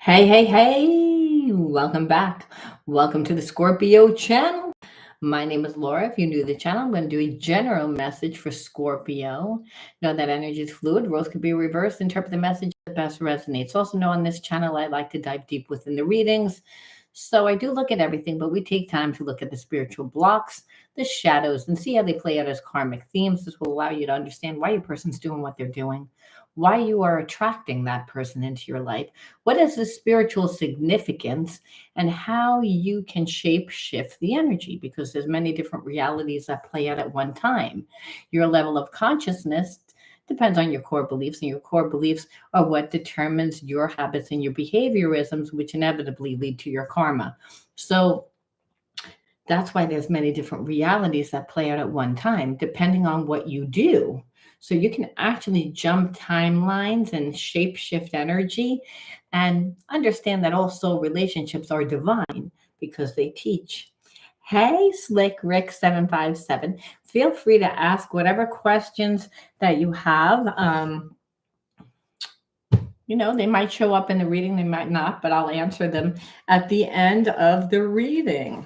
Hey, hey, hey, welcome back. Welcome to the Scorpio channel. My name is Laura. If you're new to the channel, I'm going to do a general message for Scorpio. Know that energy is fluid. Roles can be reversed. Interpret the message that best resonates. Also know on this channel, I like to dive deep within the readings. So I do look at everything, but we take time to look at the spiritual blocks, the shadows, and see how they play out as karmic themes. This will allow you to understand why your person's doing what they're doing, why you are attracting that person into your life, what is the spiritual significance, and how you can shape shift the energy, because there's many different realities that play out at one time. Your level of consciousness depends on your core beliefs, and your core beliefs are what determines your habits and your behaviorisms, which inevitably lead to your karma. So that's why there's many different realities that play out at one time, depending on what you do. So you can actually jump timelines and shape shift energy and understand that also relationships are divine because they teach. Hey, Slick Rick 757, feel free to ask whatever questions that you have. They might show up in the reading, they might not, but I'll answer them at the end of the reading.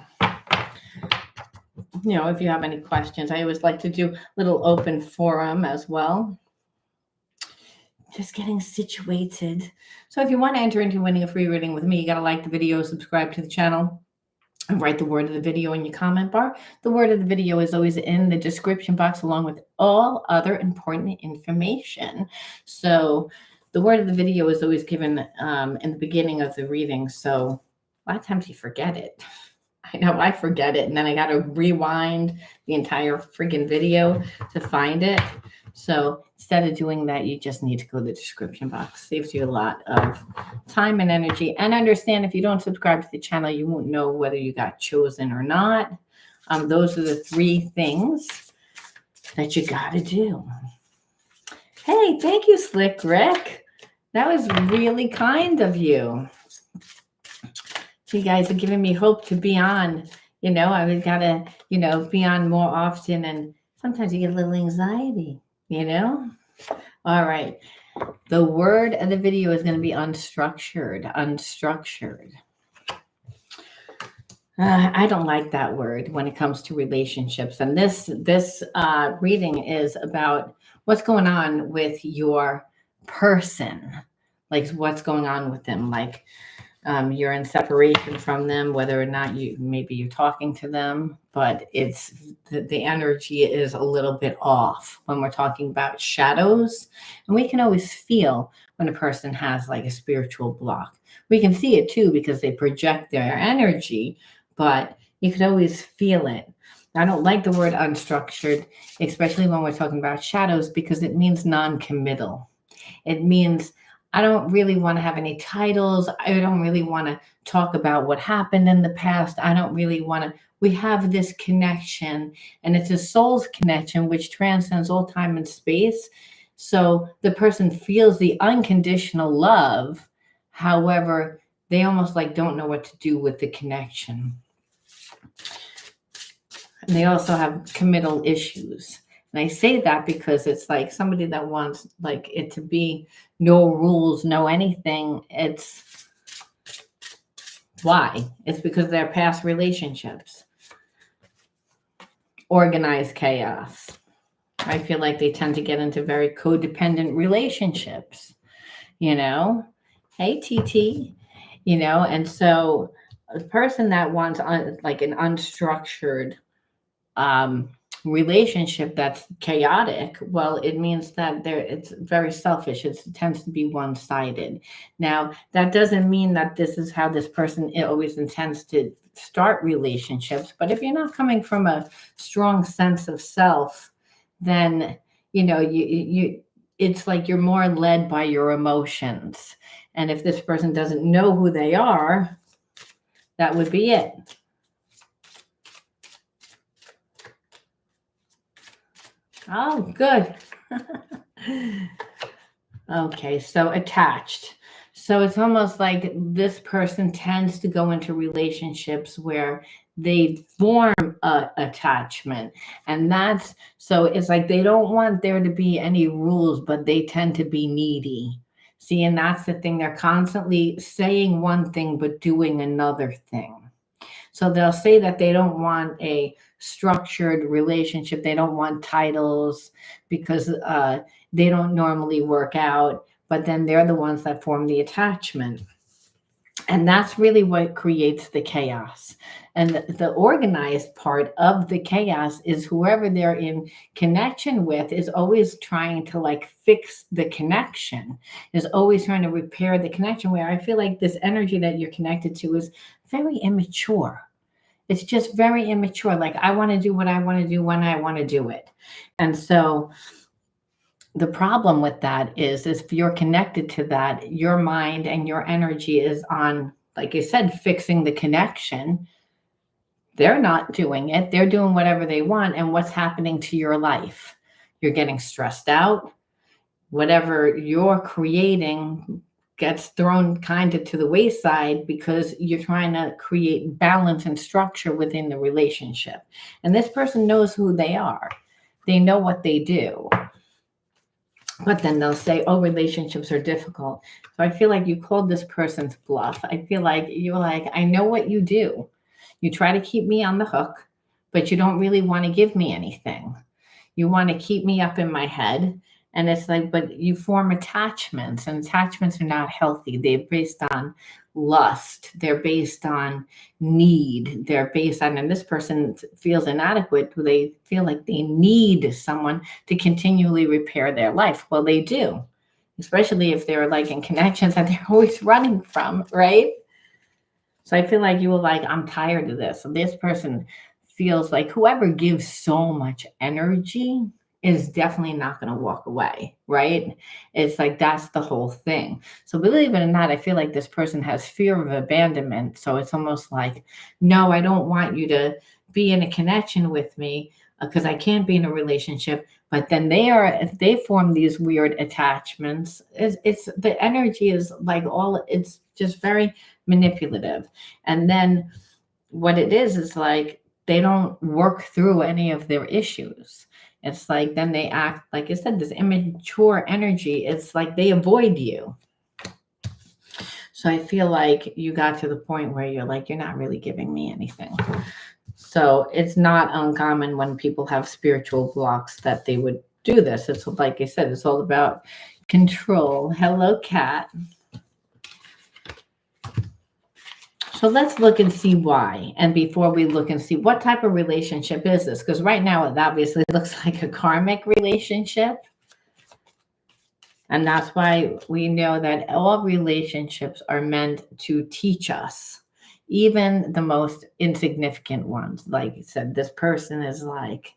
If you have any questions, I always like to do little open forum as well. Just getting situated. So if you want to enter into winning a free reading with me, you got to like the video, subscribe to the channel, and write the word of the video in your comment bar. The word of the video is always in the description box along with all other important information. So the word of the video is always given in the beginning of the reading. So a lot of times you forget it. I know I forget it, and then I got to rewind the entire freaking video to find it. So instead of doing that, you just need to go to the description box. Saves you a lot of time and energy. And understand, if you don't subscribe to the channel, you won't know whether you got chosen or not. Those are the 3 things that you got to do. Hey, thank you, Slick Rick. That was really kind of you. You guys are giving me hope to be on. I got to, be on more often. And sometimes you get a little anxiety, All right. The word of the video is going to be unstructured. Unstructured. I don't like that word when it comes to relationships. And this reading is about what's going on with your person. Like what's going on with them. Like, you're in separation from them, whether or not you're talking to them, but it's the energy is a little bit off when we're talking about shadows. And we can always feel when a person has like a spiritual block. We can see it too because they project their energy, but you could always feel it. I don't like the word unstructured, especially when we're talking about shadows, because it means non-committal. It means I don't really want to have any titles. I don't really want to talk about what happened in the past. I don't really want to. We have this connection, and it's a soul's connection, which transcends all time and space. So the person feels the unconditional love. However, they almost like don't know what to do with the connection. And they also have committal issues. And I say that because it's like somebody that wants like it to be no rules, no anything. It's why? It's because they're past relationships. Organized chaos. I feel like they tend to get into very codependent relationships, Hey, TT, and so a person that wants like an unstructured relationship that's chaotic, well, it means that it's very selfish. It tends to be one-sided. Now, that doesn't mean that this is how this person always intends to start relationships, but if you're not coming from a strong sense of self, then you it's like you're more led by your emotions. And if this person doesn't know who they are, that would be it. Oh, good. Okay, so attached. So it's almost like this person tends to go into relationships where they form a attachment. And so it's like they don't want there to be any rules, but they tend to be needy. See, and that's the thing. They're constantly saying one thing, but doing another thing. So they'll say that they don't want a structured relationship. They don't want titles because they don't normally work out, but then they're the ones that form the attachment. And that's really what creates the chaos. And the organized part of the chaos is whoever they're in connection with is always trying to like fix the connection, is always trying to repair the connection. Where I feel like this energy that you're connected to is very immature. It's just very immature. Like, I want to do what I want to do when I want to do it. And so the problem with that is if you're connected to that, your mind and your energy is on, like I said, fixing the connection. They're not doing it. They're doing whatever they want. And what's happening to your life? You're getting stressed out. Whatever you're creating gets thrown kind of to the wayside because you're trying to create balance and structure within the relationship. And this person knows who they are. They know what they do. But then they'll say, oh, relationships are difficult. So I feel like you called this person's bluff. I feel like you're like, I know what you do. You try to keep me on the hook, but you don't really want to give me anything. You want to keep me up in my head. And it's like, but you form attachments, and attachments are not healthy. They're based on lust. They're based on need. They're based on, and this person feels inadequate. They feel like they need someone to continually repair their life. Well, they do, especially if they're like in connections that they're always running from, right? So I feel like you were like, I'm tired of this. So this person feels like whoever gives so much energy is definitely not going to walk away, right? It's like, that's the whole thing. So believe it or not, I feel like this person has fear of abandonment. So it's almost like, no, I don't want you to be in a connection with me because I can't be in a relationship. But then they form these weird attachments. It's the energy is like it's just very manipulative. And then what it is like they don't work through any of their issues. It's like then they act, like I said, this immature energy. It's like they avoid you. So I feel like you got to the point where you're like, you're not really giving me anything. So it's not uncommon when people have spiritual blocks that they would do this. It's like I said, it's all about control. Hello, Kat. So let's look and see why. And before we look and see what type of relationship is this, because right now it obviously looks like a karmic relationship. And that's why we know that all relationships are meant to teach us, even the most insignificant ones. Like you said, this person is like,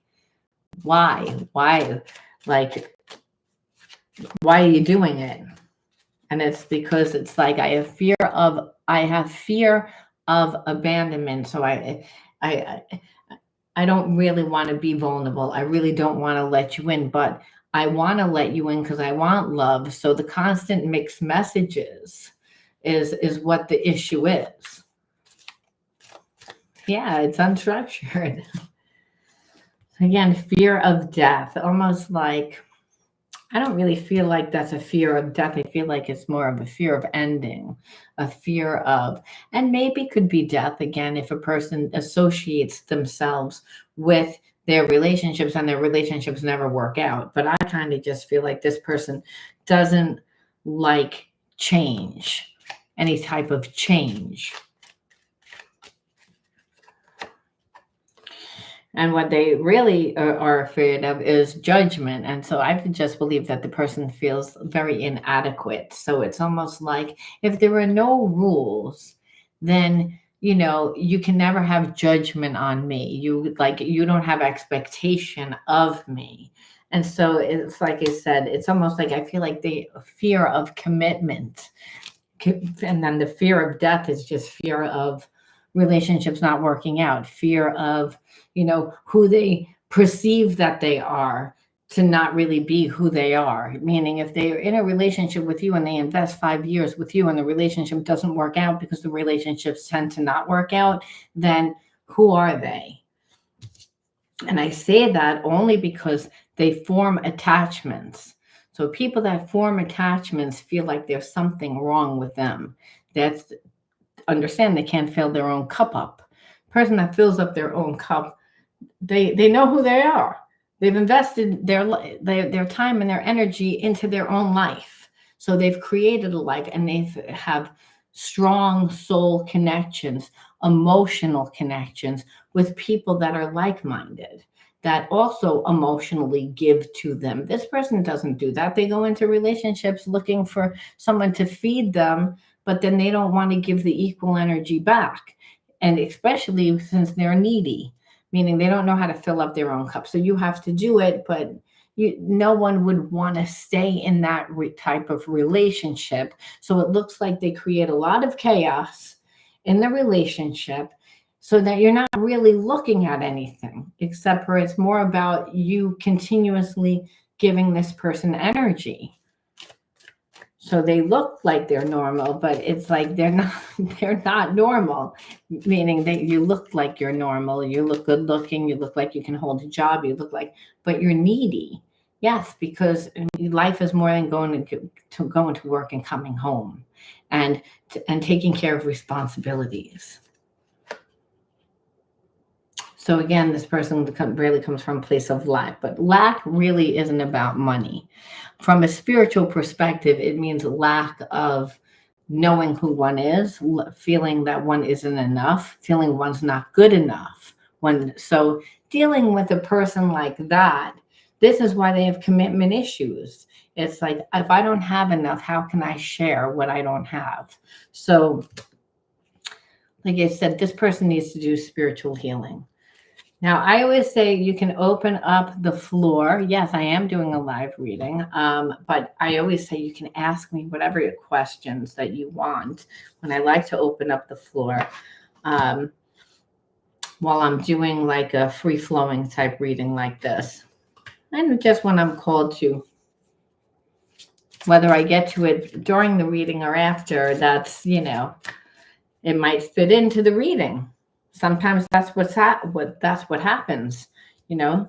why, like, why are you doing it? And it's because it's like, I have fear of abandonment. So I don't really want to be vulnerable. I really don't want to let you in, but I want to let you in because I want love. So the constant mixed messages is what the issue is. Yeah, it's unstructured. Again, fear of death, almost like, I don't really feel like that's a fear of death. I feel like it's more of a fear of ending, a fear of, and maybe could be death again if a person associates themselves with their relationships and their relationships never work out. But I kind of just feel like this person doesn't like change, any type of change. And what they really are afraid of is judgment. And so I just believe that the person feels very inadequate. So it's almost like if there were no rules, then, you can never have judgment on me. You don't have expectation of me. And so it's like I said, it's almost like I feel like the fear of commitment. And then the fear of death is just fear of relationships not working out, fear of, who they perceive that they are to not really be who they are. Meaning if they're in a relationship with you and they invest 5 years with you and the relationship doesn't work out because the relationships tend to not work out, then who are they? And I say that only because they form attachments. So people that form attachments feel like there's something wrong with them. That's understand they can't fill their own cup up. Person that fills up their own cup, they know who they are. They've invested their time and their energy into their own life. So they've created a life, and they have strong soul connections, emotional connections with people that are like-minded, that also emotionally give to them. This person doesn't do that. They go into relationships looking for someone to feed them, but then they don't want to give the equal energy back. And especially since they're needy, meaning they don't know how to fill up their own cup. So you have to do it, but no one would want to stay in that type of relationship. So it looks like they create a lot of chaos in the relationship, so that you're not really looking at anything except for it's more about you continuously giving this person energy. So they look like they're normal, but it's like they're not normal, meaning that you look like you're normal, you look good looking, you look like you can hold a job, but you're needy. Yes, because life is more than going to work and coming home and taking care of responsibilities. So again, this person really comes from a place of lack, but lack really isn't about money. From a spiritual perspective, it means lack of knowing who one is, feeling that one isn't enough, feeling one's not good enough. So dealing with a person like that, this is why they have commitment issues. It's like, if I don't have enough, how can I share what I don't have? So, like I said, this person needs to do spiritual healing. Now, I always say you can open up the floor. Yes, I am doing a live reading, but I always say you can ask me whatever your questions that you want. When I like to open up the floor while I'm doing like a free-flowing type reading like this. And just when I'm called to, whether I get to it during the reading or after, that's, it might fit into the reading. Sometimes that's what happens, I'm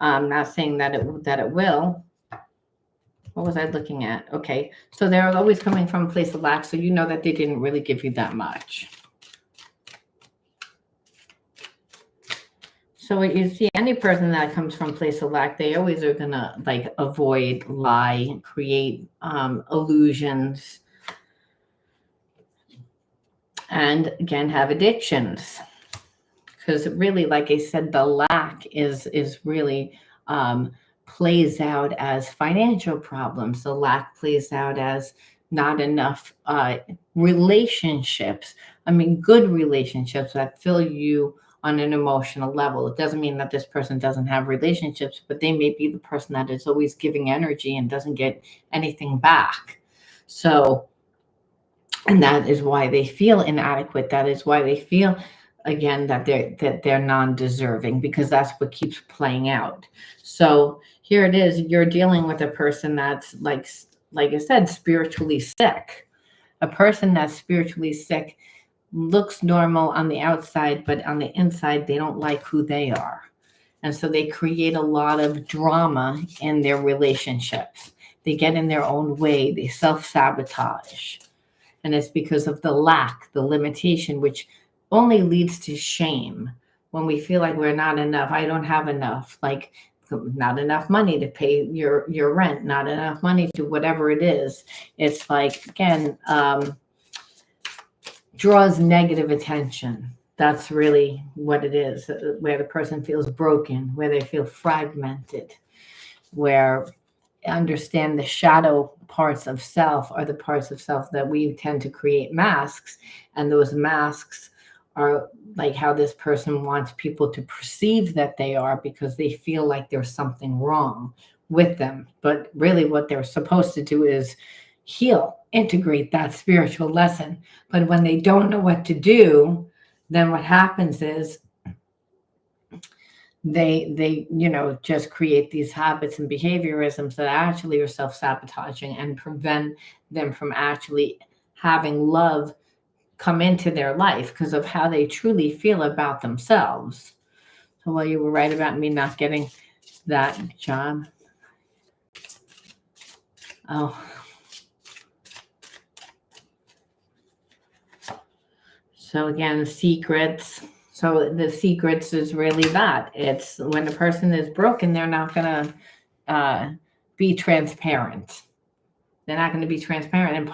not saying that it will. What was I looking at? Okay, so they're always coming from a place of lack, so you know that they didn't really give you that much. So you see, any person that comes from a place of lack, they always are gonna like avoid, lie, create illusions, and again have addictions. Because really, like I said, the lack is really plays out as financial problems. The lack plays out as not enough relationships. I mean, good relationships that fill you on an emotional level. It doesn't mean that this person doesn't have relationships, but they may be the person that is always giving energy and doesn't get anything back. So, and that is why they feel inadequate. That is why they feel, again, that they're non-deserving, because that's what keeps playing out. So here it is, you're dealing with a person that's like I said, spiritually sick. A person that's spiritually sick looks normal on the outside, but on the inside they don't like who they are, and so they create a lot of drama in their relationships. They get in their own way, they self-sabotage, and it's because of the lack, the limitation, which only leads to shame. When we feel like we're not enough, I don't have enough, like not enough money to pay your rent, not enough money to whatever it is. It's like, again, draws negative attention. That's really what it is, where the person feels broken, where they feel fragmented, where understand the shadow parts of self are the parts of self that we tend to create masks. And those masks are like how this person wants people to perceive that they are, because they feel like there's something wrong with them. But really what they're supposed to do is heal, integrate that spiritual lesson. But when they don't know what to do, then what happens is they just create these habits and behaviorisms that actually are self-sabotaging and prevent them from actually having love come into their life because of how they truly feel about themselves. So, well, you were right about me not getting that job. Oh, so again, secrets. So the secrets is really that. It's when a person is broken, they're not going to be transparent. They're not going to be transparent,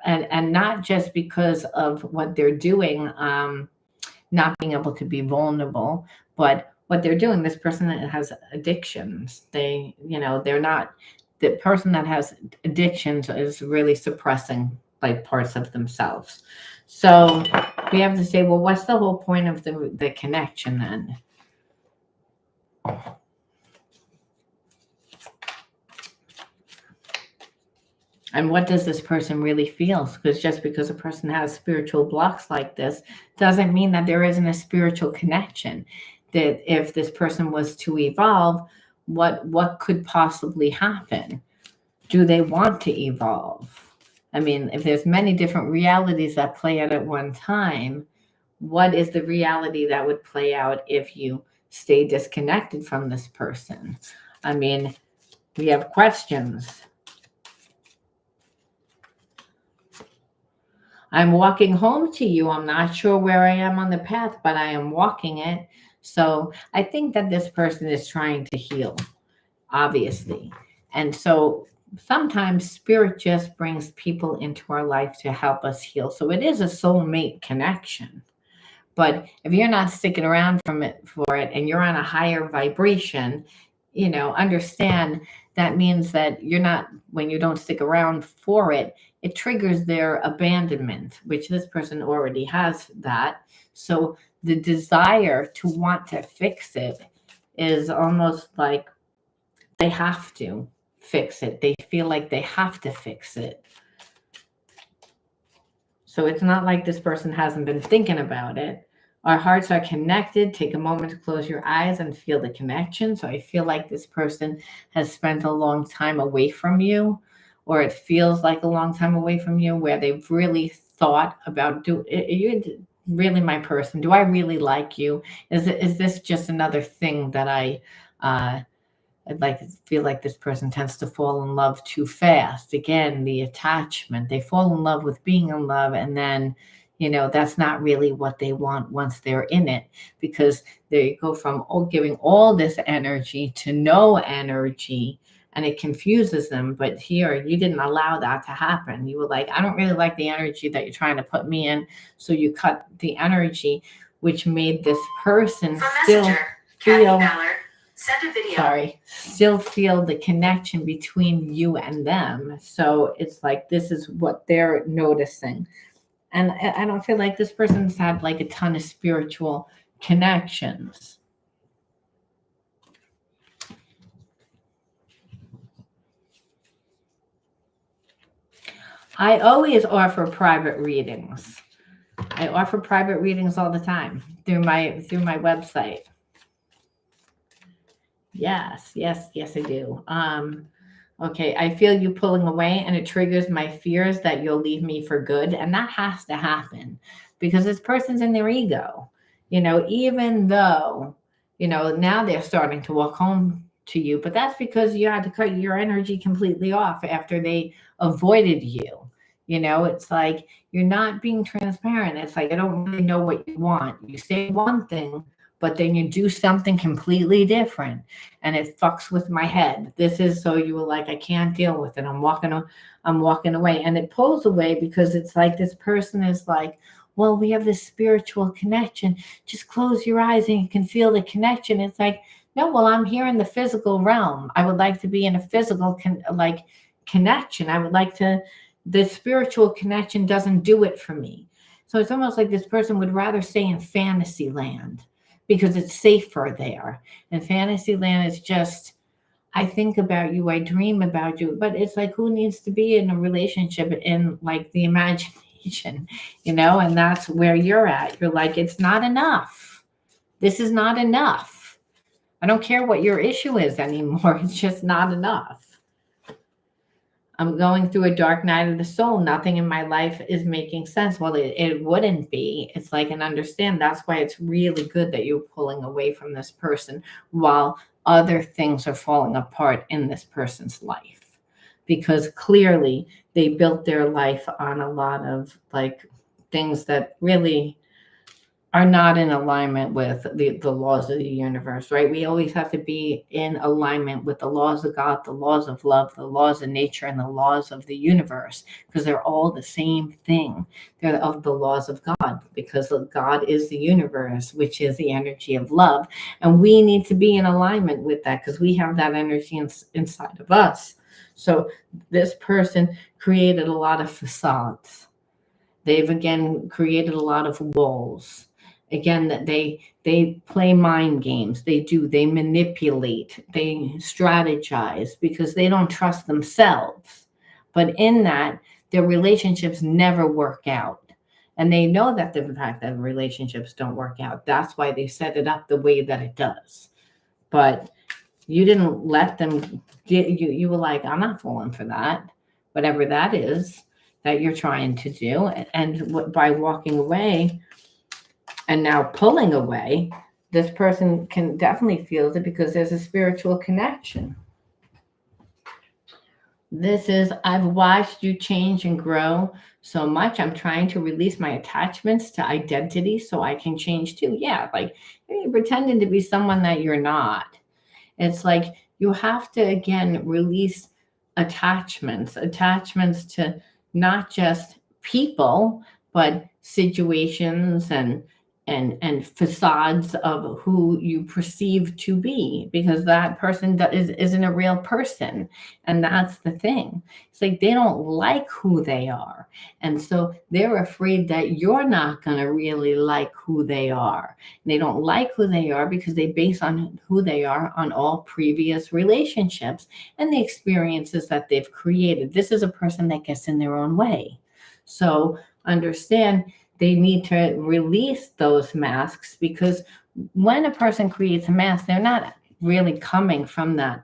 and not just because of what they're doing, not being able to be vulnerable, but what they're doing. This person that has addictions, they're not. The person that has addictions is really suppressing like parts of themselves. So we have to say, well, what's the whole point of the connection then? And what does this person really feel? Because just because a person has spiritual blocks like this doesn't mean that there isn't a spiritual connection. That if this person was to evolve, what could possibly happen? Do they want to evolve? I mean, if there's many different realities that play out at one time, what is the reality that would play out if you stay disconnected from this person? I mean, we have questions. I'm walking home to you. I'm not sure where I am on the path, but I am walking it. So I think that this person is trying to heal, obviously. And so sometimes spirit just brings people into our life to help us heal. So it is a soulmate connection. But if you're not sticking around for it and you're on a higher vibration, understand that means that you're not, when you don't stick around for it, it triggers their abandonment, which this person already has that. So the desire to want to fix it is almost like they have to fix it. They feel like they have to fix it. So it's not like this person hasn't been thinking about it. Our hearts are connected. Take a moment to close your eyes and feel the connection. So I feel like this person has spent a long time away from you, or it feels like a long time away from you, where they've really thought about, are you really my person? Do I really like you? Is this just another thing that I'd like to feel like this person tends to fall in love too fast. Again, the attachment. They fall in love with being in love, and then, that's not really what they want once they're in it, because they go from giving all this energy to no energy, and it confuses them. But here, you didn't allow that to happen. You were like, I don't really like the energy that you're trying to put me in. So you cut the energy, which made this person still feel... Send a video. Still feel the connection between you and them. So it's like, this is what they're noticing. And I don't feel like this person's had like a ton of spiritual connections. I always offer private readings. I offer private readings all the time through my website. Yes, I do. Okay, I feel you pulling away, and it triggers my fears that you'll leave me for good. And that has to happen because this person's in their ego, even though, now they're starting to walk home to you, but that's because you had to cut your energy completely off after they avoided you. It's like you're not being transparent. It's like, I don't really know what you want. You say one thing, but then you do something completely different, and it fucks with my head. This is, so you were like, I can't deal with it. I'm walking away, and it pulls away because it's like this person is like, well, we have this spiritual connection. Just close your eyes and you can feel the connection. It's like, no, well, I'm here in the physical realm. I would like to be in a physical connection. I would like to. The spiritual connection doesn't do it for me. So it's almost like this person would rather stay in fantasy land, because it's safer there. And fantasy land is just, I think about you, I dream about you, but it's like, who needs to be in a relationship in like the imagination, and that's where you're at. You're like, it's not enough. This is not enough. I don't care what your issue is anymore. It's just not enough. I'm going through a dark night of the soul. Nothing in my life is making sense. Well, it wouldn't be. It's like, and understand that's why it's really good that you're pulling away from this person while other things are falling apart in this person's life. because clearly they built their life on a lot of like things that really are not in alignment with the laws of the universe, right? We always have to be in alignment with the laws of God, the laws of love, the laws of nature, and the laws of the universe, because they're all the same thing. They're of the laws of God, because God is the universe, which is the energy of love. And we need to be in alignment with that because we have that energy inside of us. So this person created a lot of facades. They've again created a lot of walls. Again, that they play mind games. They manipulate, they strategize because they don't trust themselves. But in that, their relationships never work out. And they know that the fact that relationships don't work out. That's why they set it up the way that it does. But you didn't let them get you. You were like, I'm not falling for that, whatever that is that you're trying to do. And by walking away and now pulling away, this person can definitely feel it because there's a spiritual connection. This is, I've watched you change and grow so much. I'm trying to release my attachments to identity so I can change too. Yeah, like you're pretending to be someone that you're not. It's like you have to, again, release attachments to not just people, but situations and facades of who you perceive to be, because that person isn't a real person. And that's the thing. It's like they don't like who they are. And so they're afraid that you're not going to really like who they are. And they don't like who they are because they base on who they are on all previous relationships and the experiences that they've created. This is a person that gets in their own way. So understand they need to release those masks, because when a person creates a mask, they're not really coming from that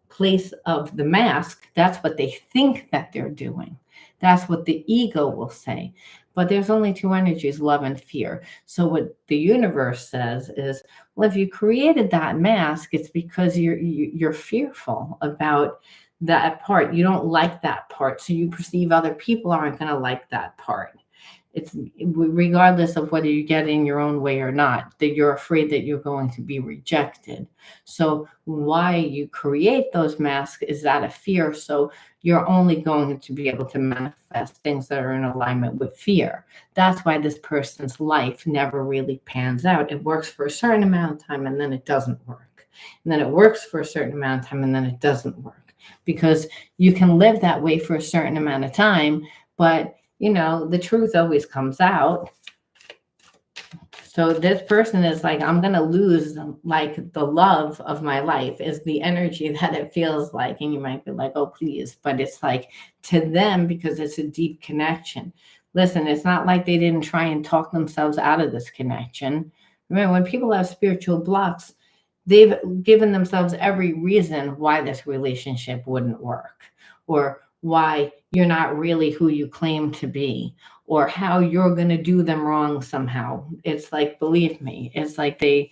place of the mask. That's what they think that they're doing. That's what the ego will say. But there's only two energies, love and fear. So what the universe says is, well, if you created that mask, it's because you're fearful about that part. You don't like that part. So you perceive other people aren't going to like that part. It's regardless of whether you get in your own way or not, that you're afraid that you're going to be rejected. So why you create those masks is that a fear. So you're only going to be able to manifest things that are in alignment with fear. That's why this person's life never really pans out. It works for a certain amount of time and then it doesn't work. And then it works for a certain amount of time and then it doesn't work. Because you can live that way for a certain amount of time, but the truth always comes out. So this person is like, I'm going to lose like the love of my life is the energy that it feels like. And you might be like, oh, please. But it's like to them, because it's a deep connection. Listen, it's not like they didn't try and talk themselves out of this connection. Remember, when people have spiritual blocks, they've given themselves every reason why this relationship wouldn't work, or why you're not really who you claim to be, or how you're going to do them wrong somehow. It's like, believe me, it's like they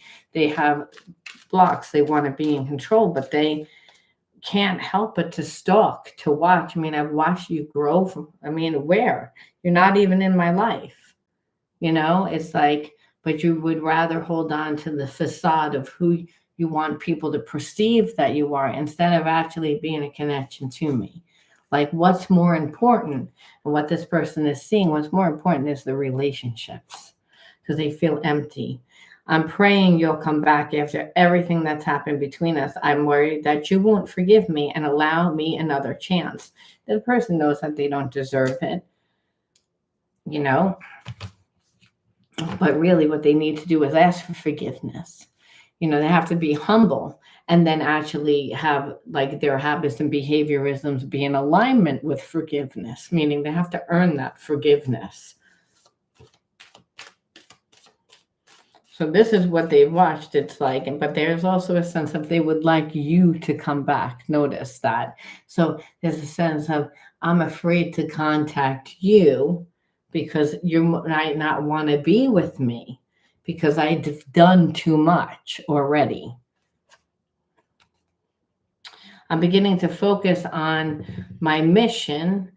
have blocks. They want to be in control, but they can't help but to stalk, to watch. I mean, I've watched you grow where? You're not even in my life. It's like, but you would rather hold on to the facade of who you want people to perceive that you are instead of actually being a connection to me. Like, what's more important, and what this person is seeing, what's more important is the relationships, because they feel empty. I'm praying you'll come back after everything that's happened between us. I'm worried that you won't forgive me and allow me another chance. The person knows that they don't deserve it, but really what they need to do is ask for forgiveness. They have to be humble and then actually have like their habits and behaviorisms be in alignment with forgiveness, meaning they have to earn that forgiveness. So this is what they've watched. It's like, but there's also a sense of they would like you to come back. Notice that. So there's a sense of, I'm afraid to contact you because you might not want to be with me because I've done too much already. I'm beginning to focus on my mission,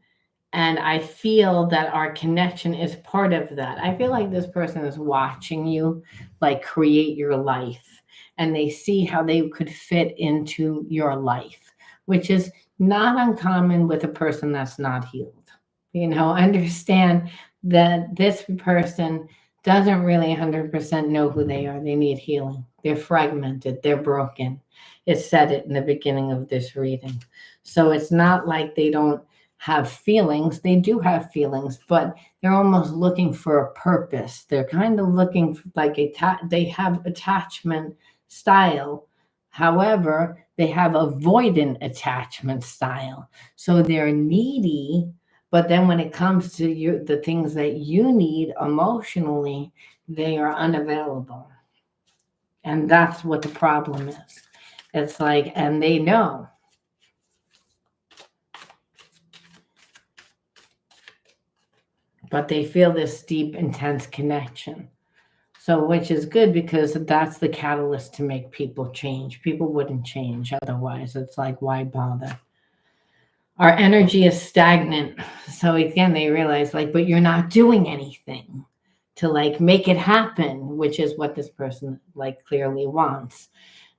and I feel that our connection is part of that. I feel like this person is watching you like create your life, and they see how they could fit into your life, which is not uncommon with a person that's not healed. Understand that this person doesn't really 100% know who they are. They need healing. They're fragmented, they're broken. It said it in the beginning of this reading. So it's not like they don't have feelings. They do have feelings, but they're almost looking for a purpose. They're kind of looking like they have attachment style. However, they have avoidant attachment style. So they're needy, but then when it comes to the things that you need emotionally, they are unavailable. And that's what the problem is. It's like, and they know. But they feel this deep, intense connection. So, which is good because that's the catalyst to make people change. People wouldn't change otherwise. It's like, why bother? Our energy is stagnant. So again, they realize like, but you're not doing anything to like make it happen, which is what this person like clearly wants.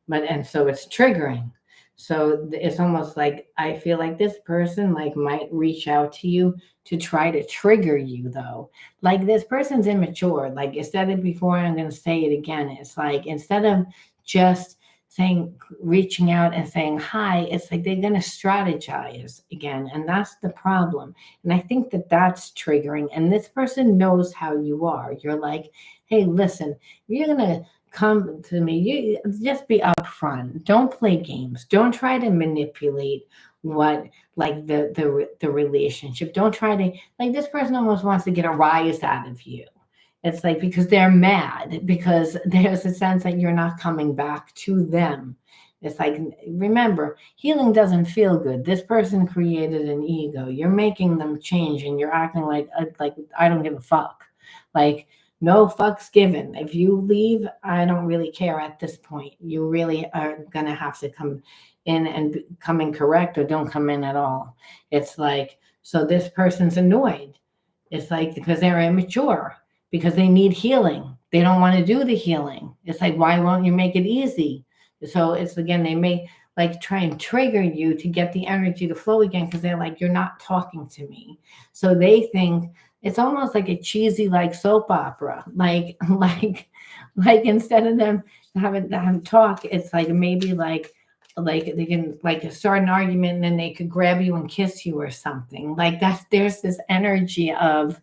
And so it's triggering. So it's almost like I feel like this person like might reach out to you to try to trigger you though. Like this person's immature. Like I said it before, I'm going to say it again. It's like instead of just saying reaching out and saying hi, it's like they're going to strategize again, and that's the problem. And I think that that's triggering, and this person knows how you are. You're like, hey, listen, you're going to come to me, you just be upfront. Don't play games. Don't try to manipulate what like the relationship. Don't try to like this person almost wants to get a rise out of you. It's like because they're mad because there's a sense that you're not coming back to them. It's like, remember, healing doesn't feel good. This person created an ego. You're making them change, and you're acting like I don't give a fuck. Like no fucks given. If you leave, I don't really care at this point. You really are gonna have to come in and come in correct, or don't come in at all. It's like so this person's annoyed. It's like because they're immature, because they need healing. They don't want to do the healing. It's like, why won't you make it easy? So it's again, they may like try and trigger you to get the energy to flow again because they're like, you're not talking to me. So they think it's almost like a cheesy like soap opera. Like instead of them having them talk, it's like maybe like they can like start an argument and then they could grab you and kiss you or something. Like that's there's this energy of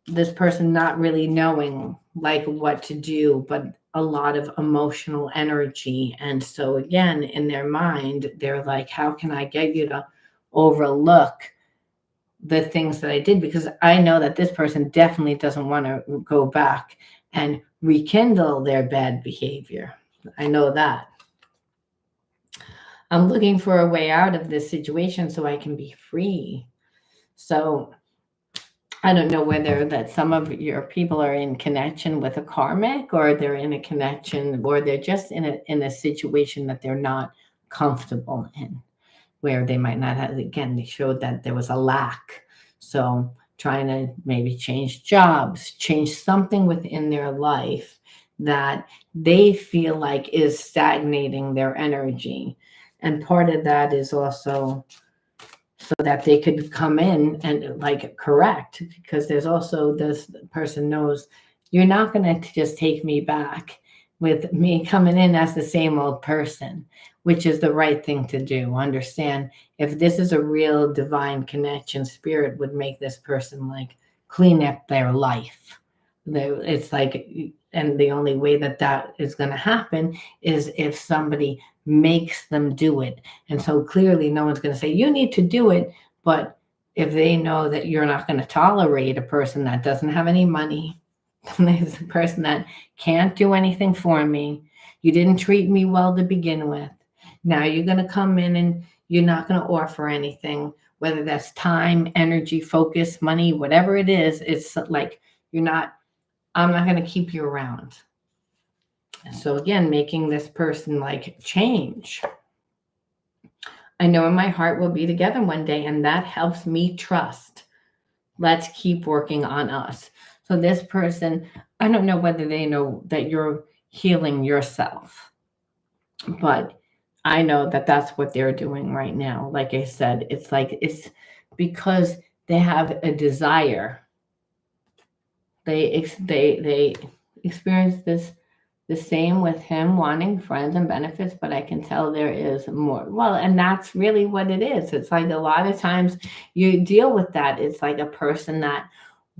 this person not really knowing like what to do, but a lot of emotional energy. And so again, in their mind, they're like, how can I get you to overlook the things that I did? Because I know that this person definitely doesn't want to go back and rekindle their bad behavior. I know that. I'm looking for a way out of this situation so I can be free. So I don't know whether that some of your people are in connection with a karmic, or they're in a connection, or they're just in a situation that they're not comfortable in, where they might not have, again, they showed that there was a lack. So trying to maybe change jobs, change something within their life that they feel like is stagnating their energy. And part of that is also so that they could come in and like correct, because there's also this person knows you're not going to just take me back with me coming in as the same old person, which is the right thing to do. Understand, if this is a real divine connection, spirit would make this person like clean up their life. It's like, and the only way that that is going to happen is if somebody makes them do it. And so clearly no one's going to say you need to do it, but if they know that you're not going to tolerate a person that doesn't have any money, there's a person that can't do anything for me, you didn't treat me well to begin with, now you're going to come in and you're not going to offer anything, whether that's time, energy, focus, money, whatever it is, it's like I'm not going to keep you around. So again, making this person like change. I know in my heart we'll be together one day, and that helps me trust. Let's keep working on us. So this person, I don't know whether they know that you're healing yourself, but I know that that's what they're doing right now. Like I said, it's like it's because they have a desire. They experience this the same with him wanting friends and benefits, but I can tell there is more. Well, and that's really what it is. It's like a lot of times you deal with that. It's like a person that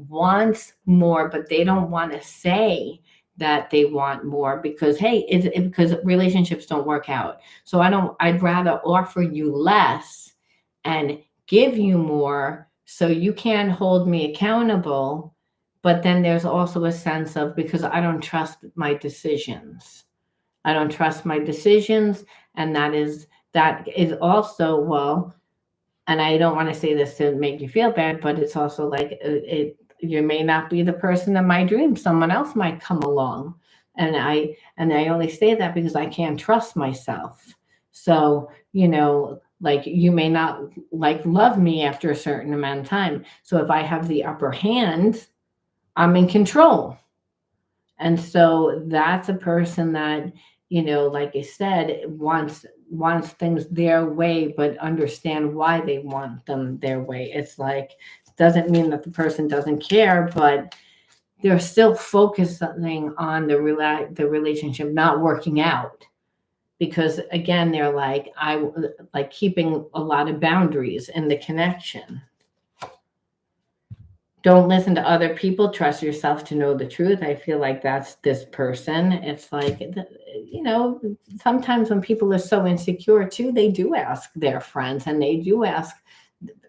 wants more, but they don't want to say that they want more because hey, because relationships don't work out. So I'd rather offer you less and give you more so you can hold me accountable, but then there's also a sense of because I don't trust my decisions. I don't trust my decisions. And that is also, well, and I don't want to say this to make you feel bad, but it's also like you may not be the person in my dream. Someone else might come along. And I only say that because I can't trust myself. So, like you may not like love me after a certain amount of time. So if I have the upper hand, I'm in control. And so that's a person that, like I said, wants things their way, but understand why they want them their way. It's like it doesn't mean that the person doesn't care, but they're still focusing on the relationship not working out. Because again, they're like I like keeping a lot of boundaries in the connection. Don't listen to other people, trust yourself to know the truth. I feel like that's this person. It's like, sometimes when people are so insecure too, they do ask their friends and they do ask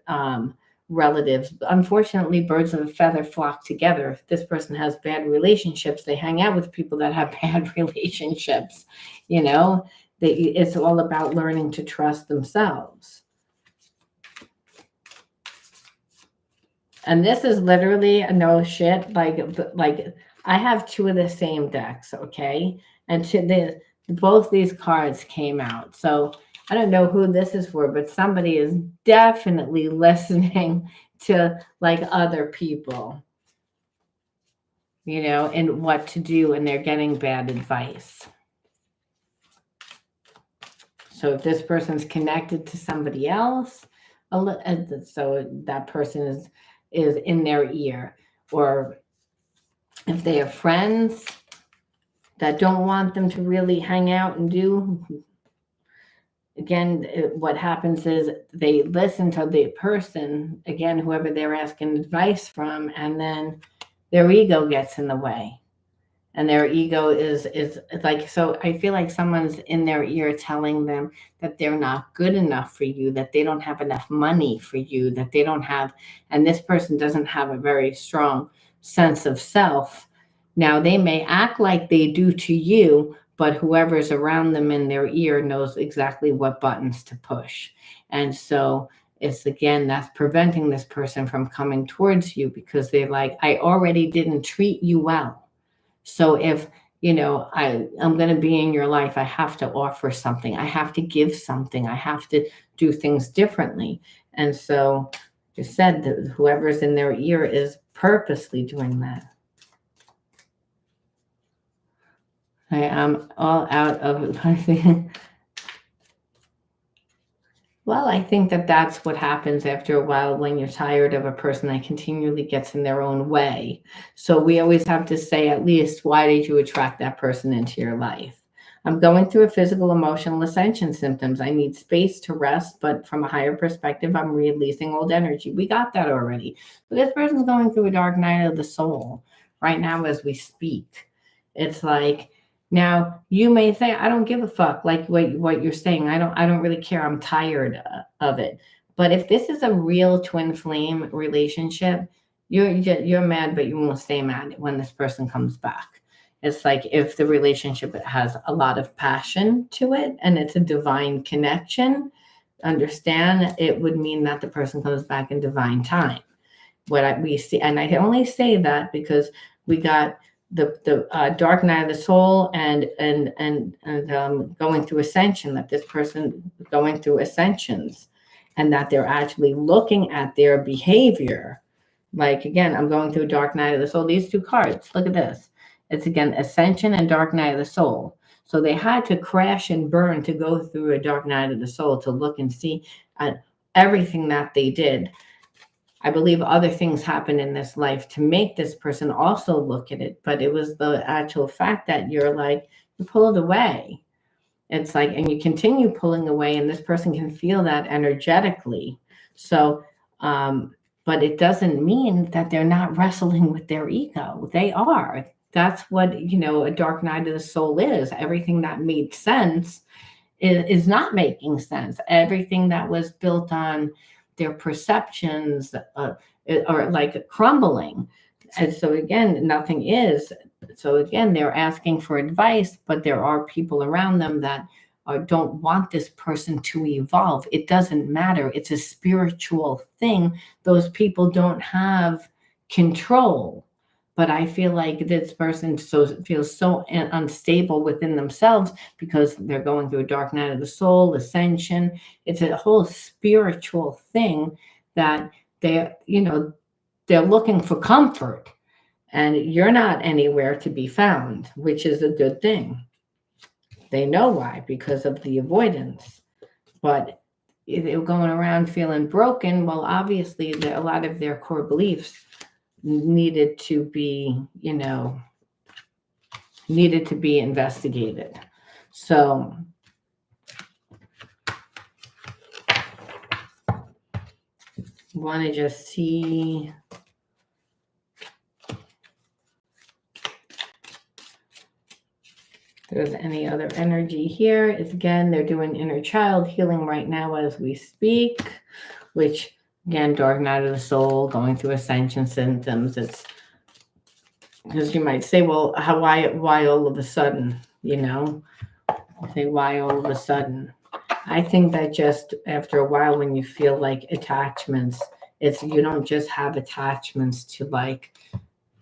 um, relatives. Unfortunately, birds of a feather flock together. If this person has bad relationships, they hang out with people that have bad relationships. It's all about learning to trust themselves. And this is literally a no shit. Like I have two of the same decks, okay? And both these cards came out. So I don't know who this is for, but somebody is definitely listening to like other people, and what to do, and they're getting bad advice. So if this person's connected to somebody else, so that person is in their ear, or if they have friends that don't want them to really hang out and do, again, what happens is they listen to the person, again, whoever they're asking advice from, and then their ego gets in the way. And their ego is like, so I feel like someone's in their ear telling them that they're not good enough for you, that they don't have enough money for you, that they don't have, and this person doesn't have a very strong sense of self. Now they may act like they do to you, but whoever's around them in their ear knows exactly what buttons to push. And so it's, again, that's preventing this person from coming towards you because they're like, I already didn't treat you well. So if, I'm going to be in your life, I have to offer something. I have to give something. I have to do things differently. And so you said that whoever's in their ear is purposely doing that. I am all out of, well, I think that that's what happens after a while when you're tired of a person that continually gets in their own way. So we always have to say, at least, why did you attract that person into your life? I'm going through a physical, emotional ascension symptoms. I need space to rest, but from a higher perspective, I'm releasing old energy. We got that already. So this person's going through a dark night of the soul right now as we speak. It's like, now you may say, I don't give a fuck, like what you're saying. I don't really care. I'm tired of it. But if this is a real twin flame relationship, you're mad, but you won't stay mad when this person comes back. It's like if the relationship has a lot of passion to it and it's a divine connection, understand it would mean that the person comes back in divine time. We see, and I can only say that because we got dark night of the soul, and going through ascension, that this person going through ascensions, and that they're actually looking at their behavior. Like, again, I'm going through dark night of the soul. These two cards, look at this. It's, again, ascension and dark night of the soul. So they had to crash and burn to go through a dark night of the soul to look and see everything that they did. I believe other things happen in this life to make this person also look at it, but it was the actual fact that you're like, you pull it away. It's like, and you continue pulling away, and this person can feel that energetically. So, but it doesn't mean that they're not wrestling with their ego. They are. That's what, a dark night of the soul is. Everything that made sense is not making sense. Everything that was built on their perceptions are like crumbling. And so again, nothing is. So again, they're asking for advice, but there are people around them that don't want this person to evolve. It doesn't matter. It's a spiritual thing. Those people don't have control. But I feel like this person feels so unstable within themselves because they're going through a dark night of the soul, ascension. It's a whole spiritual thing that they're looking for comfort, and you're not anywhere to be found, which is a good thing. They know why, because of the avoidance. But they're going around feeling broken. Well, obviously, a lot of their core beliefs needed to be investigated. So want to just see if there's any other energy here. It's, again, they're doing inner child healing right now as we speak, which, again, dark night of the soul, going through ascension symptoms. It's because you might say, well, why all of a sudden, say, why all of a sudden? I think that just after a while, when you feel like attachments, you don't just have attachments to like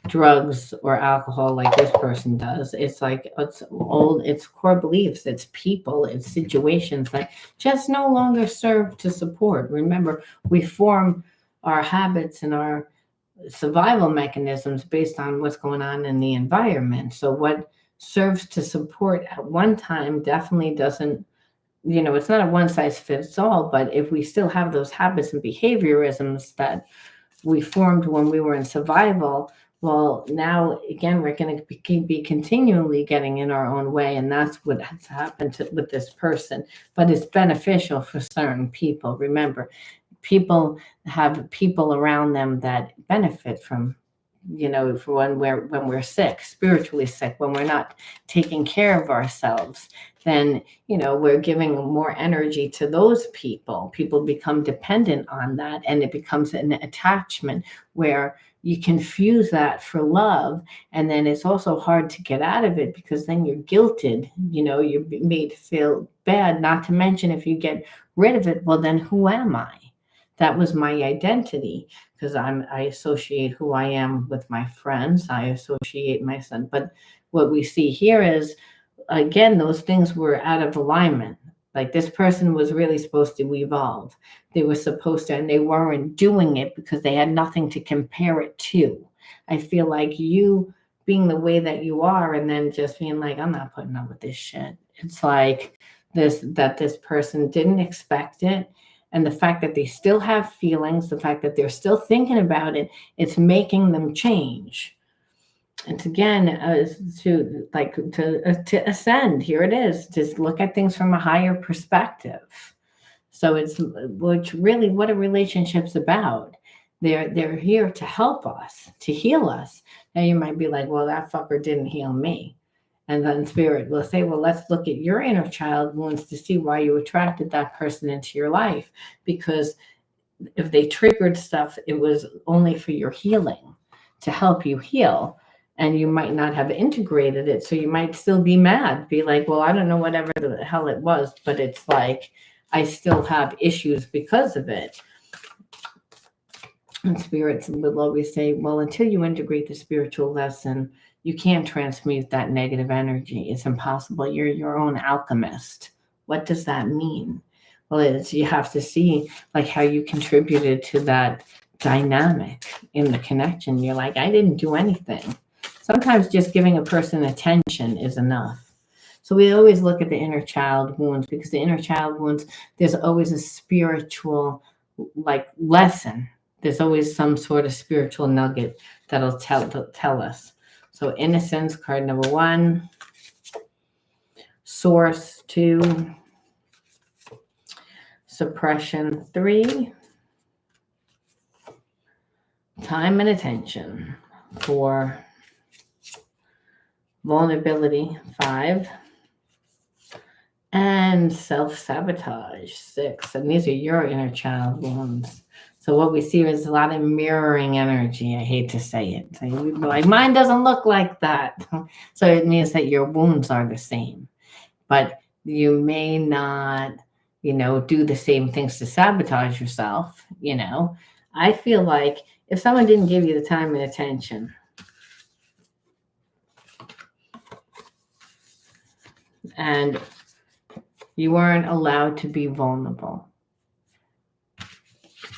drugs or alcohol like this person does. It's like, it's core beliefs, it's people, it's situations that just no longer serve to support. Remember, we form our habits and our survival mechanisms based on what's going on in the environment. So what serves to support at one time definitely doesn't, it's not a one size fits all, but if we still have those habits and behaviorisms that we formed when we were in survival, well, now, again, we're going to be continually getting in our own way, and that's what has happened with this person. But it's beneficial for certain people. Remember, people have people around them that benefit from, for when we're sick, spiritually sick, when we're not taking care of ourselves, then, we're giving more energy to those people. People become dependent on that, and it becomes an attachment where you confuse that for love. And then it's also hard to get out of it because then you're guilted, you're made to feel bad. Not to mention, if you get rid of it, well, then who am I? That was my identity, because I associate who I am with my friends. I associate my son. But what we see here is, again, those things were out of alignment. Like, this person was really supposed to evolve. They were supposed to, and they weren't doing it because they had nothing to compare it to. I feel like you being the way that you are, and then just being like, I'm not putting up with this shit. It's like this person didn't expect it. And the fact that they still have feelings, the fact that they're still thinking about it, it's making them change. And again, to ascend. Here it is. Just look at things from a higher perspective. So what are relationships about? They're here to help us, to heal us. Now you might be like, well, that fucker didn't heal me. And then spirit will say, well, let's look at your inner child wounds to see why you attracted that person into your life. Because if they triggered stuff, it was only for your healing, to help you heal. And you might not have integrated it. So you might still be mad, be like, well, I don't know, whatever the hell it was, but it's like, I still have issues because of it. And spirits will always say, well, until you integrate the spiritual lesson, you can't transmute that negative energy. It's impossible. You're your own alchemist. What does that mean? Well, it's you have to see like how you contributed to that dynamic in the connection. You're like, I didn't do anything. Sometimes just giving a person attention is enough. So we always look at the inner child wounds, because the inner child wounds, there's always a spiritual like lesson. There's always some sort of spiritual nugget that'll tell us. So innocence, card number 1, source 2, suppression 3, time and attention 4, vulnerability 5, and self-sabotage 6. And these are your inner child wounds. So what we see is a lot of mirroring energy. I hate to say it. So like, mine doesn't look like that. So it means that your wounds are the same. But you may not, do the same things to sabotage yourself. I feel like if someone didn't give you the time and attention, and you weren't allowed to be vulnerable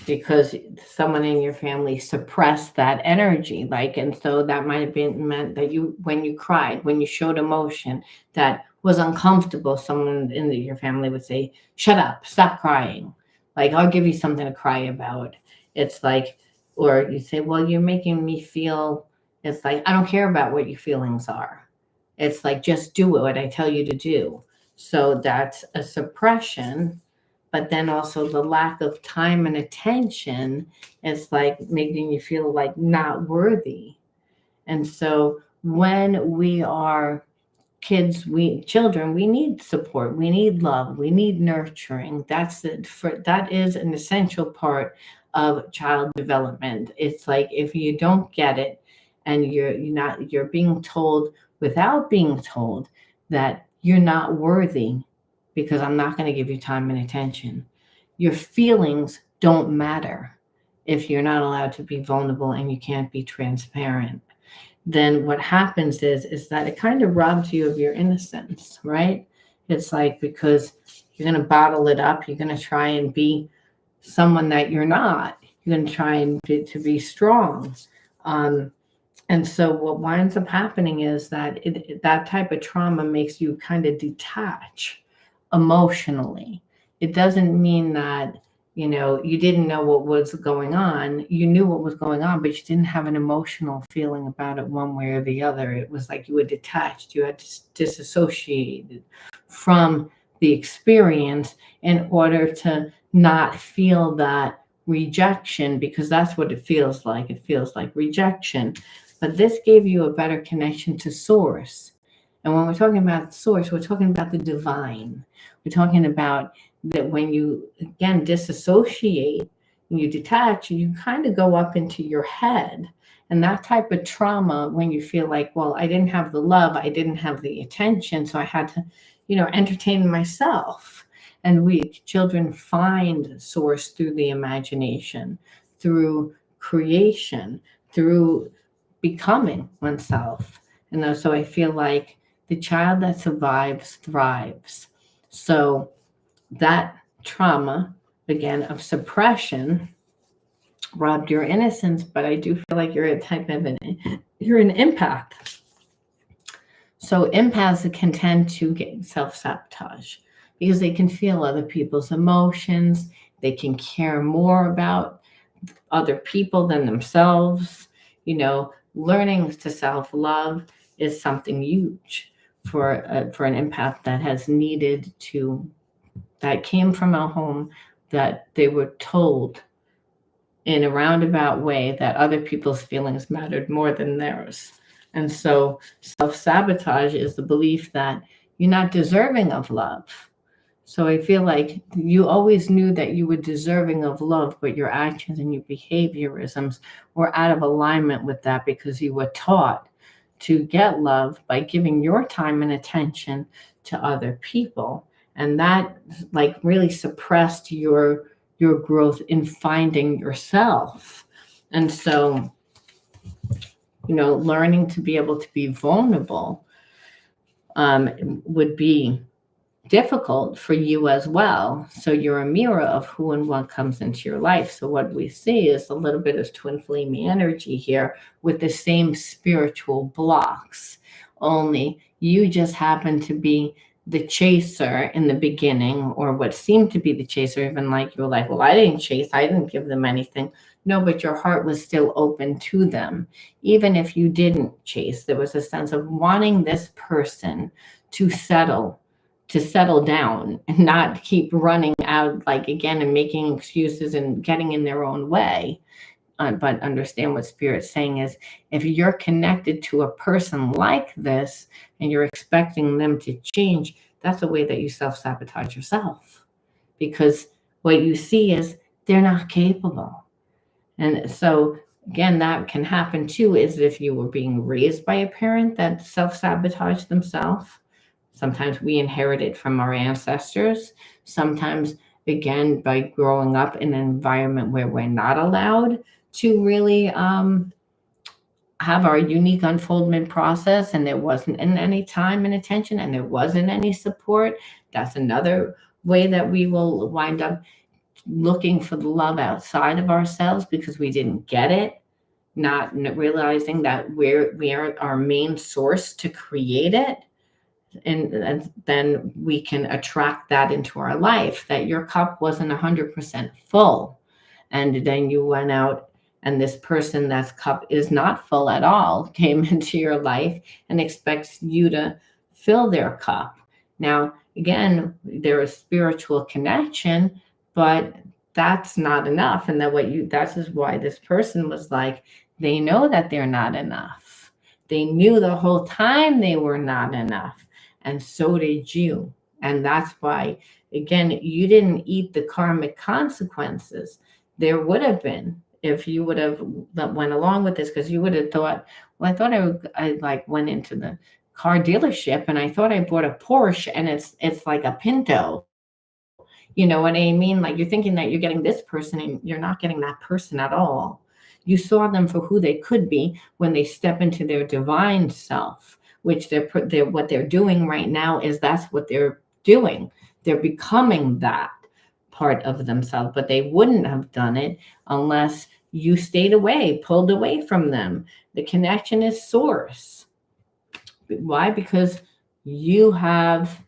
because someone in your family suppressed that energy, and so that might have been meant that when you cried, when you showed emotion that was uncomfortable, someone in your family would say, shut up, stop crying. I'll give you something to cry about. It's like, or you say, well, you're making me feel, it's like, I don't care about what your feelings are. It's like, just do what I tell you to do. So that's a suppression. But then also the lack of time and attention is like making you feel like not worthy. And so when we are children, we need support, we need love, we need nurturing. That is an essential part of child development. It's like if you don't get it and you're being told without being told that you're not worthy because I'm not going to give you time and attention. Your feelings don't matter if you're not allowed to be vulnerable and you can't be transparent. Then what happens is that it kind of robs you of your innocence, right? It's like, because you're going to bottle it up, you're going to try and be someone that you're not. You're going to try and to be strong. And so what winds up happening is that that type of trauma makes you kind of detach emotionally. It doesn't mean that, you didn't know what was going on. You knew what was going on, but you didn't have an emotional feeling about it one way or the other. It was like you were detached. You had disassociated from the experience in order to not feel that rejection, because that's what it feels like. It feels like rejection. But this gave you a better connection to source. And when we're talking about source, we're talking about the divine. We're talking about that when you, again, disassociate, and you detach, you kind of go up into your head. And that type of trauma, when you feel like, well, I didn't have the love, I didn't have the attention, so I had to, entertain myself. And we children find source through the imagination, through creation, through becoming oneself. And so I feel like the child that survives thrives. So that trauma, again, of suppression robbed your innocence, but I do feel like you're an empath. So empaths can tend to get self-sabotage because they can feel other people's emotions. They can care more about other people than themselves. Learning to self-love is something huge for an empath that has needed to, that came from a home that they were told in a roundabout way that other people's feelings mattered more than theirs. And so self-sabotage is the belief that you're not deserving of love. So I feel like you always knew that you were deserving of love, but your actions and your behaviorisms were out of alignment with that because you were taught to get love by giving your time and attention to other people. And that really suppressed your growth in finding yourself. And so, learning to be able to be vulnerable would be difficult for you as well. So you're a mirror of who and what comes into your life. So what we see is a little bit of twin flame energy here with the same spiritual blocks. Only you just happen to be the chaser in the beginning, or what seemed to be the chaser, even like you were like, well, I didn't chase, I didn't give them anything. No, but your heart was still open to them. Even if you didn't chase, there was a sense of wanting this person to settle down and not keep running out like again and making excuses and getting in their own way. But understand what Spirit's saying is, if you're connected to a person like this and you're expecting them to change, that's a way that you self-sabotage yourself, because what you see is they're not capable. And so again, that can happen too, is if you were being raised by a parent that self-sabotaged themselves. Sometimes we inherit it from our ancestors. Sometimes, again, by growing up in an environment where we're not allowed to really have our unique unfoldment process, and there wasn't any time and attention, and there wasn't any support. That's another way that we will wind up looking for the love outside of ourselves because we didn't get it, not realizing that we are our main source to create it. And then we can attract that into our life, that your cup wasn't 100% full. And then you went out and this person that's cup is not full at all came into your life and expects you to fill their cup. Now, again, there is spiritual connection, but that's not enough. And that is why this person was like, they know that they're not enough. They knew the whole time they were not enough. And so did you. And that's why, again, you didn't eat the karmic consequences. There would have been if you would have went along with this, because you would have thought, well, I thought I like went into the car dealership and I thought I bought a Porsche and it's like a Pinto. You know what I mean? Like you're thinking that you're getting this person and you're not getting that person at all. You saw them for who they could be when they step into their divine self, which they're what they're doing right now is that's what they're doing. They're becoming that part of themselves, but they wouldn't have done it unless you stayed away, pulled away from them. The connection is source. Why? Because you have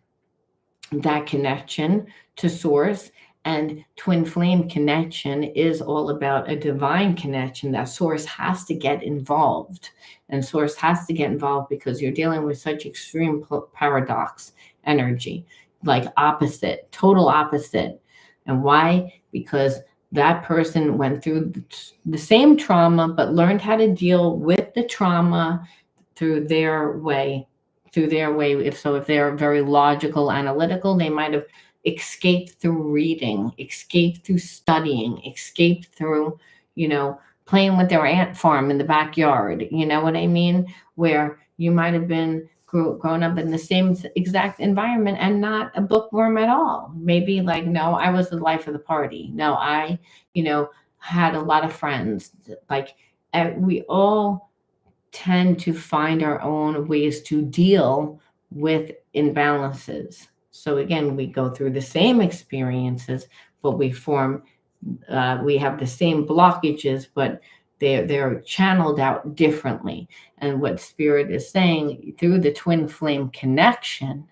that connection to source, and twin flame connection is all about a divine connection that source has to get involved. And source has to get involved because you're dealing with such extreme paradox energy, like opposite, total opposite. And why? Because that person went through the same trauma, but learned how to deal with the trauma through their way. If they're very logical, analytical, they might have escaped through reading, escaped through studying, escaped through, playing with their ant farm in the backyard. You know what I mean? Where you might have been grown up in the same exact environment and not a bookworm at all. Maybe like, no, I was the life of the party. No, I, had a lot of friends. Like we all tend to find our own ways to deal with imbalances. So again, we go through the same experiences, but we have the same blockages, but they're channeled out differently. And what Spirit is saying through the twin flame connection,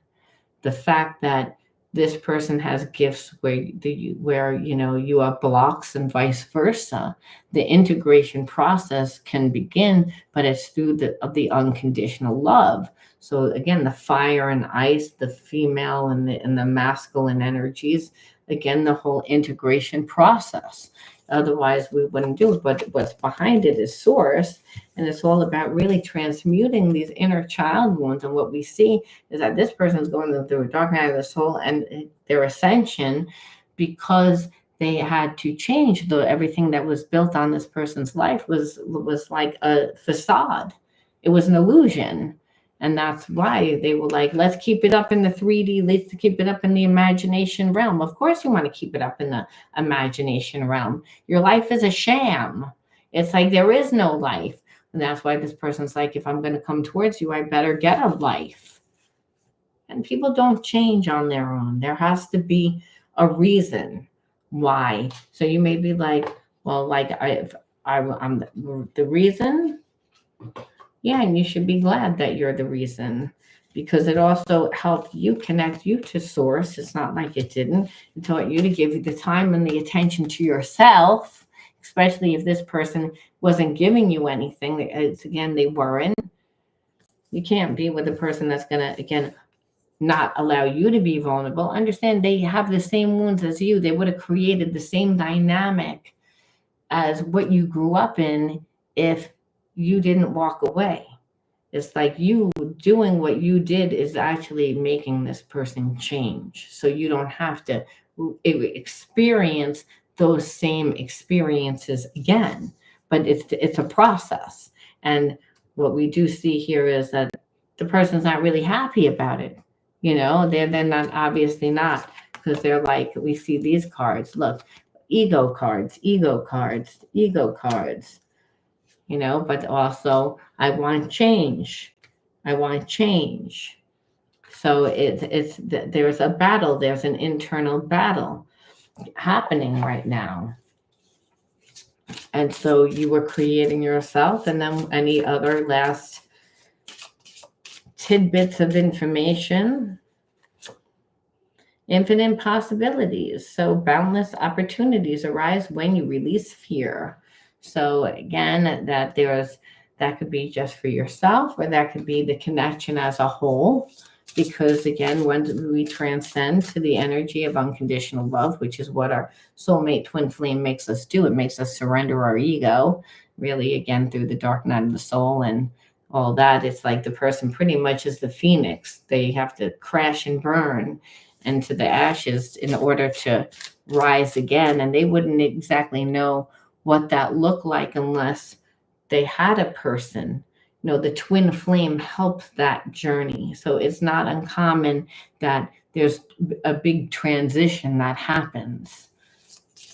the fact that this person has gifts where you have blocks and vice versa, the integration process can begin, but it's through the unconditional love. So again, the fire and ice, the female and the masculine energies, again, the whole integration process. Otherwise, we wouldn't do it. But what's behind it is source. And it's all about really transmuting these inner child wounds. And what we see is that this person is going through a dark night of the soul and their ascension because they had to change everything that was built on this person's life was like a facade. It was an illusion. And that's why they were like, let's keep it up in the 3D. Let's keep it up in the imagination realm. Of course, you want to keep it up in the imagination realm. Your life is a sham. It's like there is no life. And that's why this person's like, if I'm going to come towards you, I better get a life. And people don't change on their own. There has to be a reason why. So you may be like, well, like I'm the reason. Yeah, and you should be glad that you're the reason because it also helped you connect you to source. It's not like it didn't. It taught you to give you the time and the attention to yourself, especially if this person wasn't giving you anything. It's, again, they weren't. You can't be with a person that's going to, again, not allow you to be vulnerable. Understand they have the same wounds as you. They would have created the same dynamic as what you grew up in if you didn't walk away. It's like you doing what you did is actually making this person change. So you don't have to experience those same experiences again. But it's a process. And what we do see here is that the person's not really happy about it. They're not, obviously not, because they're like, we see these cards. Look, ego cards, ego cards, ego cards. But also I want change. I want change. So there's a battle. There's an internal battle happening right now. And so you were creating yourself, and then any other last tidbits of information. Infinite possibilities. So boundless opportunities arise when you release fear. So again, that could be just for yourself, or that could be the connection as a whole. Because again, when we transcend to the energy of unconditional love, which is what our soulmate twin flame makes us do, it makes us surrender our ego, really, again, through the dark night of the soul and all that. It's like the person pretty much is the phoenix. They have to crash and burn into the ashes in order to rise again. And they wouldn't exactly know what that looked like unless they had a person. The twin flame helps that journey. So it's not uncommon that there's a big transition that happens,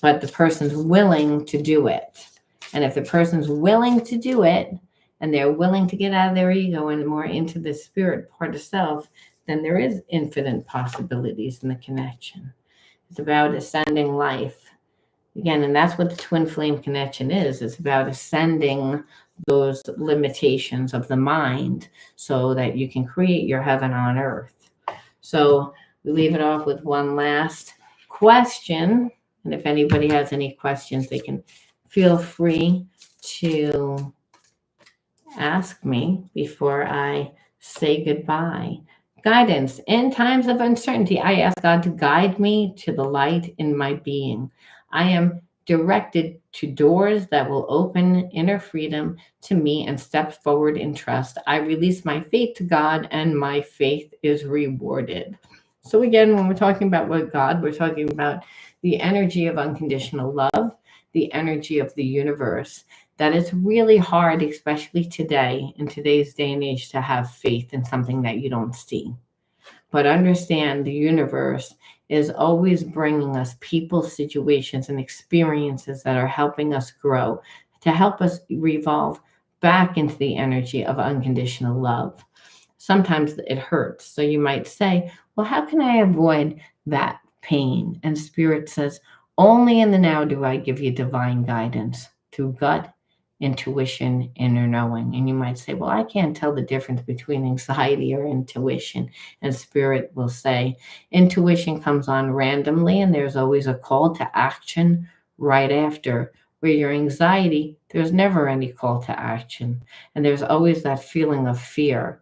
but the person's willing to do it. And if the person's willing to do it, and they're willing to get out of their ego and more into the spirit part of self, then there is infinite possibilities in the connection. It's about ascending life. Again, and that's what the twin flame connection is. It's about ascending those limitations of the mind so that you can create your heaven on earth. So we leave it off with one last question. And if anybody has any questions, they can feel free to ask me before I say goodbye. Guidance. In times of uncertainty, I ask God to guide me to the light in my being. I am directed to doors that will open inner freedom to me and step forward in trust. I release my faith to God, and my faith is rewarded. So again, when we're talking about what God, we're talking about the energy of unconditional love, the energy of the universe. That it's really hard, especially today, in today's day and age, to have faith in something that you don't see. But understand the universe is always bringing us people, situations, and experiences that are helping us grow, to help us revolve back into the energy of unconditional love. Sometimes it hurts. So you might say, well, how can I avoid that pain? And Spirit says, only in the now do I give you divine guidance through gut, intuition, inner knowing. And you might say, well, I can't tell the difference between anxiety or intuition. And Spirit will say, intuition comes on randomly, and there's always a call to action right after. Where your anxiety, there's never any call to action. And there's always that feeling of fear.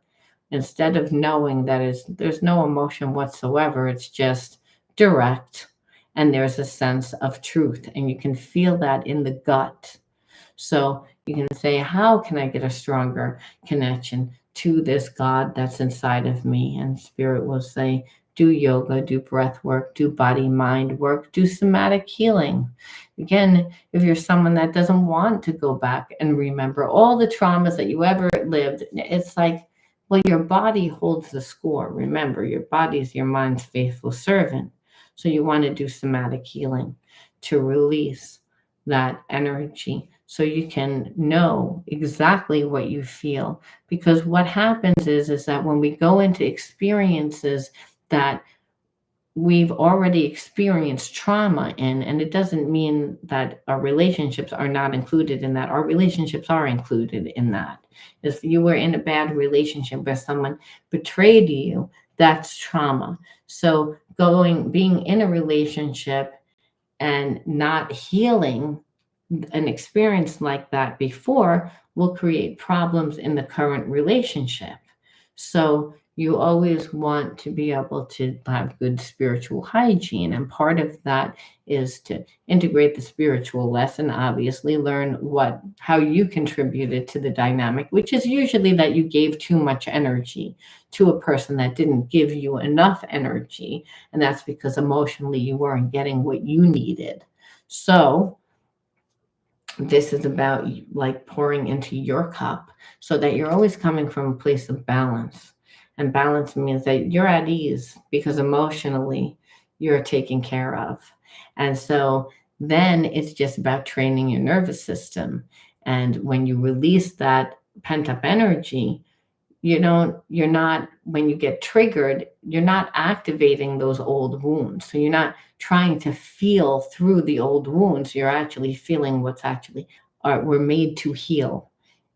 Instead of knowing that there's no emotion whatsoever, it's just direct. And there's a sense of truth. And you can feel that in the gut. So you can say, how can I get a stronger connection to this God that's inside of me? And Spirit will say, do yoga, do breath work, do body, mind work, do somatic healing. Again, if you're someone that doesn't want to go back and remember all the traumas that you ever lived, it's like, well, your body holds the score. Remember, your body is your mind's faithful servant. So you want to do somatic healing to release that energy so you can know exactly what you feel. Because what happens is that when we go into experiences that we've already experienced trauma in, and it doesn't mean that our relationships are not included in that. Our relationships are included in that. If you were in a bad relationship where someone betrayed you, that's trauma. So being in a relationship and not healing an experience like that before will create problems in the current relationship. So you always want to be able to have good spiritual hygiene. And part of that is to integrate the spiritual lesson, obviously, learn how you contributed to the dynamic, which is usually that you gave too much energy to a person that didn't give you enough energy. And that's because emotionally you weren't getting what you needed. So this is about like pouring into your cup so that you're always coming from a place of balance. And balance means that you're at ease because emotionally you're taken care of. And so then it's just about training your nervous system. And when you release that pent up energy, you're not, when you get triggered, you're not activating those old wounds. So you're not trying to feel through the old wounds. You're actually feeling what's actually, we're made to heal.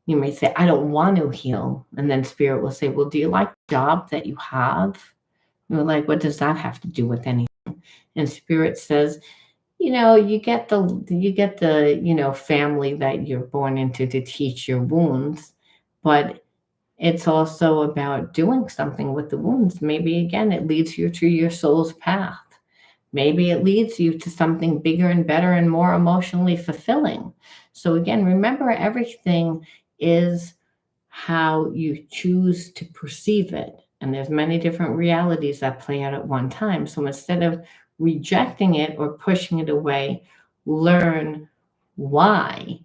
You may say, I don't want to heal. And then spirit will say, well, do you like the job that you have? You're like, what does that have to do with anything? And spirit says, you get the family that you're born into to teach your wounds, but it's also about doing something with the wounds. Maybe again, it leads you to your soul's path. Maybe it leads you to something bigger and better and more emotionally fulfilling. So again, remember, everything is how you choose to perceive it. And there's many different realities that play out at one time. So instead of rejecting it or pushing it away, learn why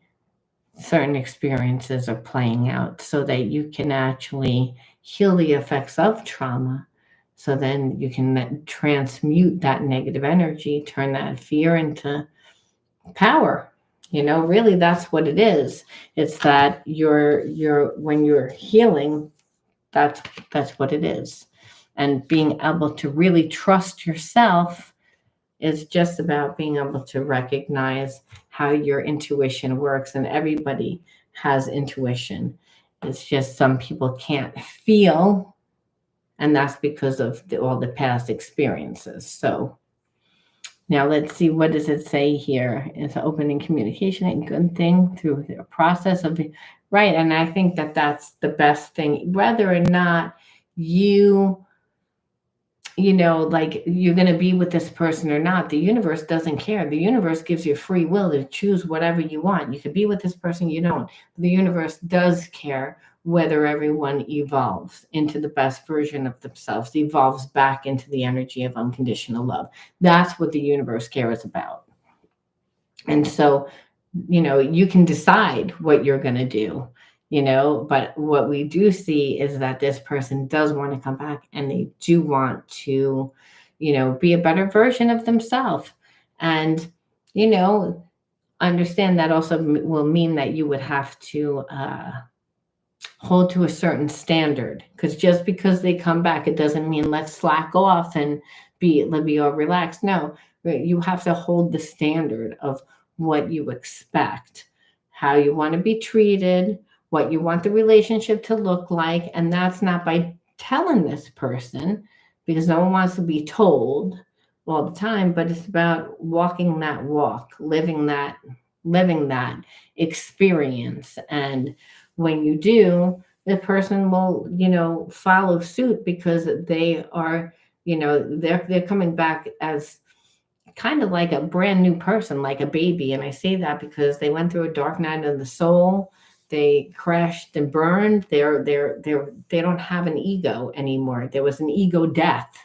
certain experiences are playing out so that you can actually heal the effects of trauma. So then you can transmute that negative energy, turn that fear into power. Really that's what it is. It's that when you're healing, that's what it is. And being able to really trust yourself is just about being able to recognize how your intuition works. And everybody has intuition. It's just some people can't feel, and that's because of all the past experiences. So now let's see, what does it say here? It's opening communication, a good thing through the process of right. And I think that that's the best thing, whether or not like you're going to be with this person or not. The universe doesn't care. The universe gives you free will to choose whatever you want. You could be with this person, you don't. The universe does care whether everyone evolves into the best version of themselves, evolves back into the energy of unconditional love. That's what the universe cares about. And so, you can decide what you're going to do. But what we do see is that this person does want to come back, and they do want to, be a better version of themselves. And, understand that also will mean that you would have to hold to a certain standard, because just because they come back, it doesn't mean let's slack off and be all relaxed. No, you have to hold the standard of what you expect, how you want to be treated, what you want the relationship to look like. And that's not by telling this person, because no one wants to be told all the time, but it's about walking that walk, living that experience. And when you do, the person will, follow suit, because they are, they're coming back as kind of like a brand new person, like a baby. And I say that because they went through a dark night of the soul. They crashed and burned. They don't have an ego anymore. There was an ego death.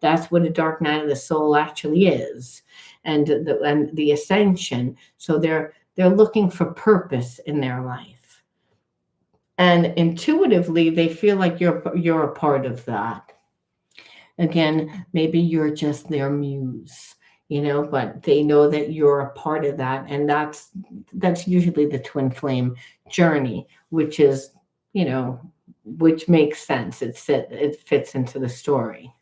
That's what a dark night of the soul actually is, and the ascension. So they're looking for purpose in their life, and intuitively they feel like you're a part of that. Again, maybe you're just their muse. but they know that you're a part of that. And that's usually the twin flame journey, which is, you know, which makes sense. It fits into the story.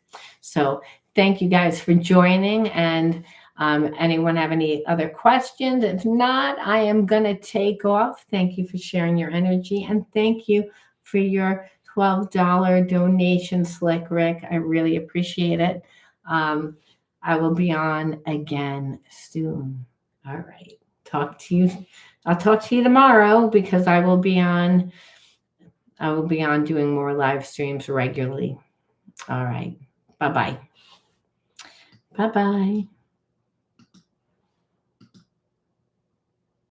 So thank you guys for joining. And anyone have any other questions? If not, I am going to take off. Thank you for sharing your energy. And thank you for your $12 donation, Slick Rick. I really appreciate it. I will be on again soon. All right. Talk to you. I'll talk to you tomorrow because I will be on doing more live streams regularly. All right. Bye-bye. Bye-bye.